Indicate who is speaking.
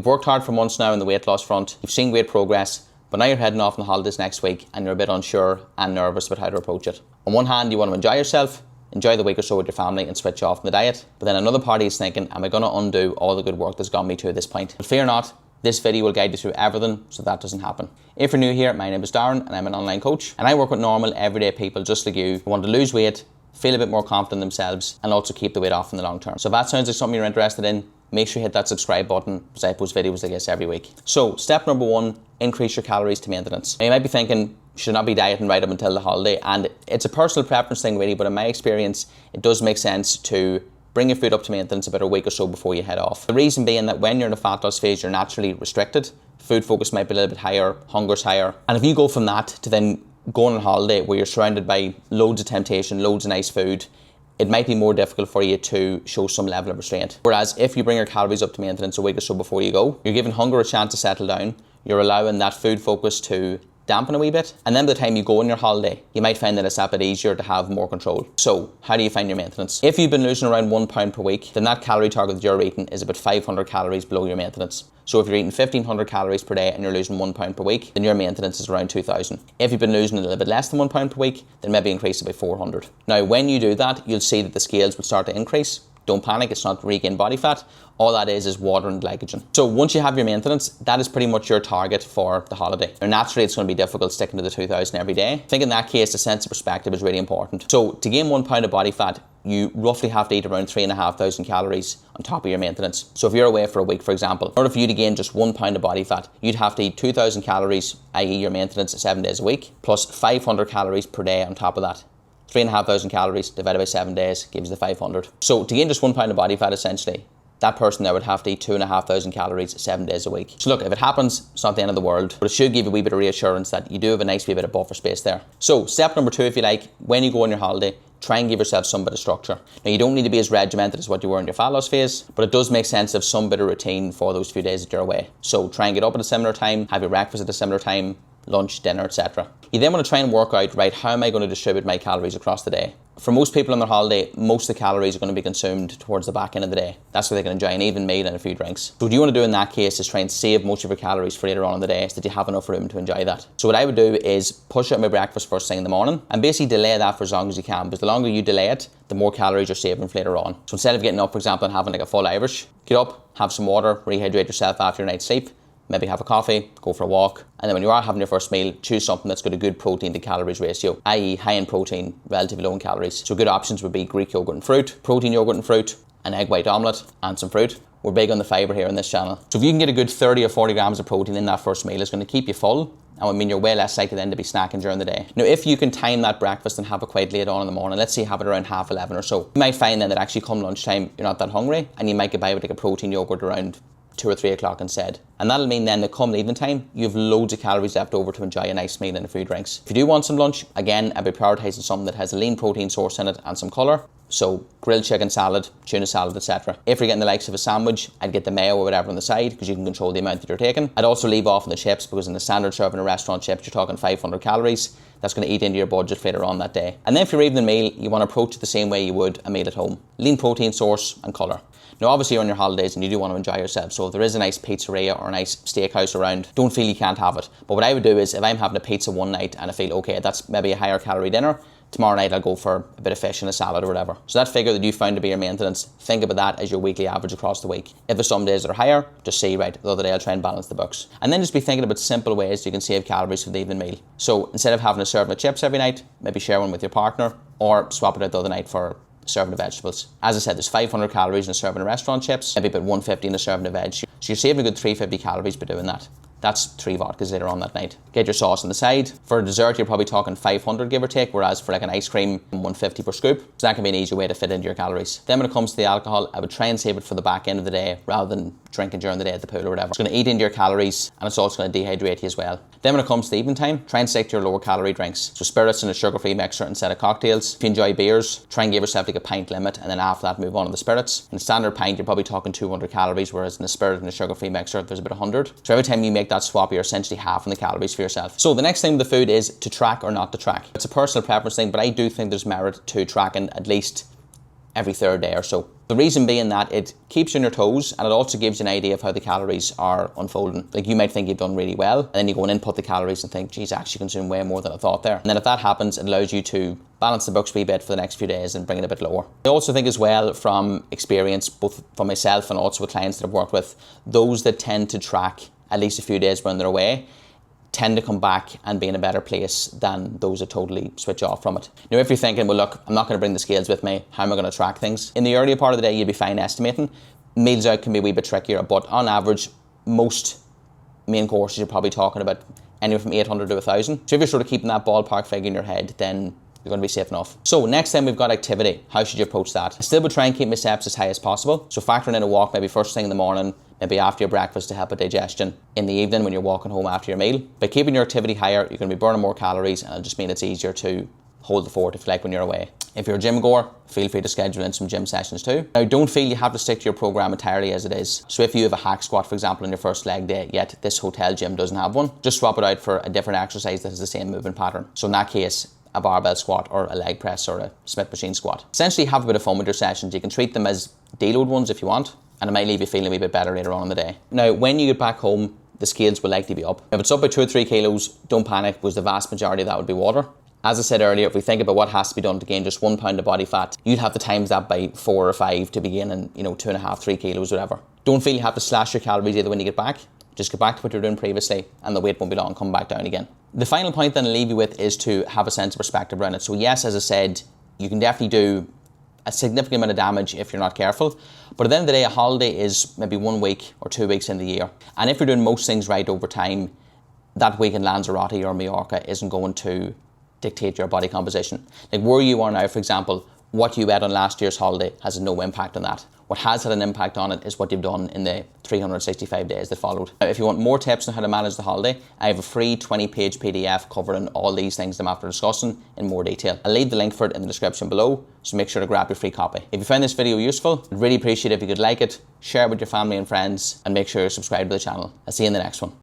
Speaker 1: You've worked hard for months now in the weight loss front, you've seen great progress, but now you're heading off on holidays next week and you're a bit unsure and nervous about how to approach it. On one hand, you want to enjoy yourself, enjoy the week or so with your family and switch off from the diet, but then another party is thinking, am I going to undo all the good work that's got me to this point? But fear not, this video will guide you through everything so that doesn't happen. If you're new here, my name is Darren and I'm an online coach, and I work with normal, everyday people just like you who want to lose weight, feel a bit more confident in themselves, and also keep the weight off in the long term. So if that sounds like something you're interested in, make sure you hit that subscribe button because I post videos like this every week. So step number 1, increase your calories to maintenance. Now you might be thinking, should not be dieting right up until the holiday, and it's a personal preference thing really, but in my experience, it does make sense to bring your food up to maintenance about a week or so before you head off. The reason being that when you're in a fat loss phase, you're naturally restricted. Food focus might be a little bit higher, hunger's higher. And if you go from that to then going on holiday where you're surrounded by loads of temptation, loads of nice food, it might be more difficult for you to show some level of restraint. Whereas if you bring your calories up to maintenance a week or so before you go, you're giving hunger a chance to settle down, you're allowing that food focus to dampen a wee bit, and then by the time you go on your holiday, you might find that it's a bit easier to have more control. So how do you find your maintenance? If you've been losing around 1 pound per week, then that calorie target that you're eating is about 500 calories below your maintenance. So if you're eating 1500 calories per day and you're losing 1 pound per week, then your maintenance is around 2000. If you've been losing a little bit less than 1 pound per week, then maybe increase it by 400. Now, when you do that, you'll see that the scales will start to increase. Don't panic, it's not regain body fat. All that is water and glycogen. So once you have your maintenance, that is pretty much your target for the holiday. Now naturally, it's going to be difficult sticking to the 2000 every day. I think in that case, the sense of perspective is really important. So to gain 1 pound of body fat, you roughly have to eat around 3,500 calories on top of your maintenance. So if you're away for a week, for example, in order for you to gain just 1 pound of body fat, you'd have to eat 2,000 calories, i.e. your maintenance 7 days a week, plus 500 calories per day on top of that. 3,500 calories divided by 7 days gives you the 500. So to gain just 1 pound of body fat, essentially, that person there would have to eat 2,500 calories 7 days a week. So look, if it happens, it's not the end of the world, but it should give you a wee bit of reassurance that you do have a nice wee bit of buffer space there. So step number 2, if you like, when you go on your holiday, try and give yourself some bit of structure. Now you don't need to be as regimented as what you were in your fat loss phase, but it does make sense to have some bit of routine for those few days that you're away. So try and get up at a similar time, have your breakfast at a similar time, lunch, dinner, etc. You then want to try and work out, right, how am I going to distribute my calories across the day? For most people on their holiday, most of the calories are going to be consumed towards the back end of the day. That's where they can enjoy an even meal and a few drinks. So what you want to do in that case is try and save most of your calories for later on in the day so that you have enough room to enjoy that. So what I would do is push out my breakfast first thing in the morning and basically delay that for as long as you can, because the longer you delay it, the more calories you're saving for later on. So instead of getting up, for example, and having like a full Irish, get up, have some water, rehydrate yourself after your night's sleep, maybe have a coffee, go for a walk, and then when you are having your first meal, choose something that's got a good protein to calories ratio, i.e. high in protein, relatively low in calories. So good options would be Greek yogurt and fruit, protein yogurt and fruit, an egg white omelette, and some fruit. We're big on the fibre here on this channel. So if you can get a good 30 or 40 grams of protein in that first meal, it's going to keep you full, and would mean you're way less likely then to be snacking during the day. Now, if you can time that breakfast and have it quite late on in the morning, let's say you have it around 11:30 or so, you might find then that actually come lunchtime, you're not that hungry, and you might get by with like a protein yogurt around 2 or 3 o'clock instead. And that'll mean then that come evening time, you have loads of calories left over to enjoy a nice meal and a few drinks. If you do want some lunch, again, I'd be prioritising something that has a lean protein source in it and some colour. So grilled chicken salad, tuna salad, etc. If you're getting the likes of a sandwich, I'd get the mayo or whatever on the side because you can control the amount that you're taking. I'd also leave off on the chips because in the standard serving in a restaurant chips, you're talking 500 calories. That's going to eat into your budget later on that day. And then for your evening meal, you want to approach it the same way you would a meal at home. Lean protein source and colour. Now obviously you're on your holidays and you do want to enjoy yourself, so if there is a nice pizzeria or a nice steakhouse around, don't feel you can't have it. But what I would do is if I'm having a pizza one night and I feel okay, that's maybe a higher calorie dinner, tomorrow night I'll go for a bit of fish and a salad or whatever. So that figure that you found to be your maintenance, think about that as your weekly average across the week. If there's some days that are higher, just say, right, the other day I'll try and balance the books. And then just be thinking about simple ways you can save calories for the evening meal. So instead of having a serving of chips every night, maybe share one with your partner or swap it out the other night for serving of vegetables. As I said, there's 500 calories in a serving of restaurant chips, maybe about 150 in a serving of veg. So you're saving a good 350 calories by doing that. That's 3 vodkas later on that night. Get your sauce on the side. For dessert, you're probably talking 500 give or take, whereas for like an ice cream, 150 per scoop. So that can be an easy way to fit into your calories. Then when it comes to the alcohol, I would try and save it for the back end of the day rather than drinking during the day at the pool or whatever. It's going to eat into your calories and it's also going to dehydrate you as well. Then when it comes to the evening time, try and stick to your lower calorie drinks. So spirits and a sugar-free mixer instead of cocktails. If you enjoy beers, try and give yourself like a pint limit and then after that move on to the spirits. In a standard pint, you're probably talking 200 calories, whereas in a spirit and a sugar-free mixer, there's about 100. So every time you make that swap, you're essentially halving the calories for yourself. So the next thing with the food is to track or not to track. It's a personal preference thing, but I do think there's merit to tracking at least every third day or so. The reason being that it keeps you on your toes, and it also gives you an idea of how the calories are unfolding. Like, you might think you've done really well, and then you go and input the calories and think, geez, I actually consumed way more than I thought there. And then if that happens, it allows you to balance the books a wee bit for the next few days and bring it a bit lower. I also think as well, from experience, both from myself and also with clients that I've worked with, those that tend to track at least a few days when they're away tend to come back and be in a better place than those that totally switch off from it. Now, if you're thinking, well, look, I'm not going to bring the scales with me, how am I going to track things? In the earlier part of the day, you'd be fine estimating. Meals out can be a wee bit trickier, but on average, most main courses, you're probably talking about anywhere from 800 to 1,000. So if you're sort of keeping that ballpark figure in your head, then you're going to be safe enough. So next time we've got activity. How should you approach that? I still would try and keep my steps as high as possible. So factoring in a walk maybe first thing in the morning, maybe after your breakfast to help with digestion, in the evening when you're walking home after your meal. By keeping your activity higher, you're going to be burning more calories, and it'll just mean it's easier to hold the fort, if you like, when you're away. If you're a gym goer, feel free to schedule in some gym sessions too. Now, don't feel you have to stick to your program entirely as it is. So if you have a hack squat, for example, on your first leg day, yet this hotel gym doesn't have one, just swap it out for a different exercise that has the same movement pattern. So in that case, a barbell squat or a leg press or a Smith machine squat. Essentially, have a bit of fun with your sessions. You can treat them as deload ones if you want, and it might leave you feeling a wee bit better later on in the day. Now, when you get back home, the scales will likely be up. If it's up by 2 or 3 kilos, don't panic, because the vast majority of that would be water. As I said earlier, if we think about what has to be done to gain just 1 pound of body fat, you'd have to times that by 4 or 5 to be gaining, 2.5, 3 kilos, whatever. Don't feel you have to slash your calories either when you get back. Just get back to what you were doing previously, and the weight won't be long, come back down again. The final point then I'll leave you with is to have a sense of perspective around it. So yes, as I said, you can definitely do a significant amount of damage if you're not careful. But at the end of the day, a holiday is maybe 1 week or 2 weeks in the year. And if you're doing most things right over time, that week in Lanzarote or Mallorca isn't going to dictate your body composition. Like where you are now, for example, what you ate on last year's holiday has no impact on that. What has had an impact on it is what you've done in the 365 days that followed. Now, if you want more tips on how to manage the holiday, I have a free 20-page PDF covering all these things I'm after discussing in more detail. I'll leave the link for it in the description below, so make sure to grab your free copy. If you found this video useful, I'd really appreciate it if you could like it, share it with your family and friends, and make sure you're subscribed to the channel. I'll see you in the next one.